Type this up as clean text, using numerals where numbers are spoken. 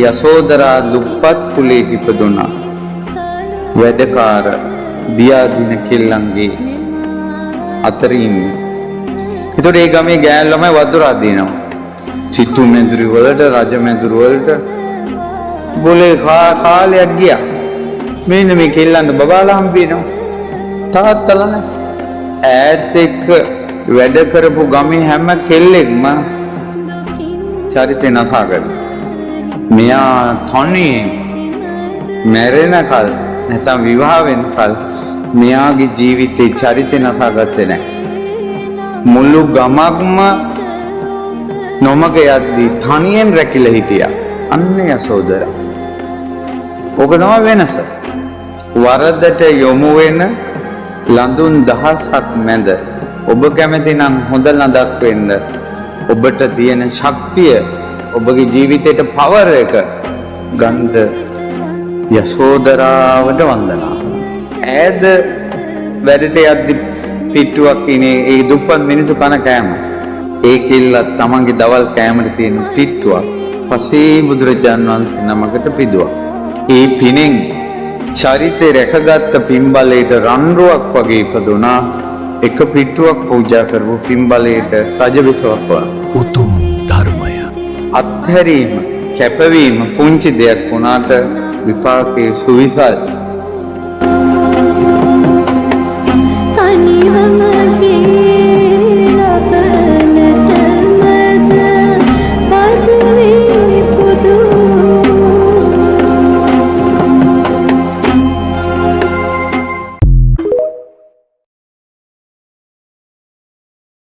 යසෝදරා දුප්පත් කුලයක ඉපදුණා. වැඩකාර දියාදින කෙල්ලන්ගේ අතරින්. ඒතකොට ඒ ගමේ ගෑනු ළමයි වතුරක් දිනනවා. සිටු මැදුරු වලට රජ මැදුරු වලට බොලේ කාලයක් ගියා. මෙන්න මේ කෙල්ලන්ට බබාලා හම්බෙනවා. තාත්තලා නැහැ. ඈත් එක්ක වැඩ කරපු ගමේ හැම කෙල්ලෙක්ම චරිතය නසාගන්න. මෙයා තනියෙන් මැරෙනකල් නැත්නම් විවාහ වෙනකල් මෙයාගේ ජීවිතේ චරිතය නසාගත්තේ නැහැ. මුළු ගමක්ම නොමග යද්දී තනියෙන් රැකිලා හිටියා. අන්න යසෝදරා. ඔක තමයි වෙනස. වරදට යොමු වෙන ලඳුන් දහසක් මැද ඔබ කැමති නම් හොඳ ලඳක් වෙන්න. ඔබට තියෙන ශක්තිය ඔබගේ ජීවිතයට පවර් එක ගන්න යසෝදරාවට වන්දනා. ඈද වැඩට යද්දි පිට්ටුවක් ඉනේ ඒ දුප්පත් මිනිස්සු කන කෑම. ඒ කිල්ලත් තමන්ගේ දවල් කෑමට තියෙන පිට්ටුවක් පසේ බුදුරජාණන් වහන්සේ නමකට පිදුවා. ඒ පිනෙන් චරිතය රැකගත්ත පින්බලයට රන්රුවක් වගේ ඉපදුනා. එක පිට්ටුවක් පූජා කරපු පින්බලයට රජබිසවක් වුණා. උතුම් ධර්මය අත්හැරීම කැපවීම පුංචි දෙයක් වුණාට විපාකයේ සුවිසල්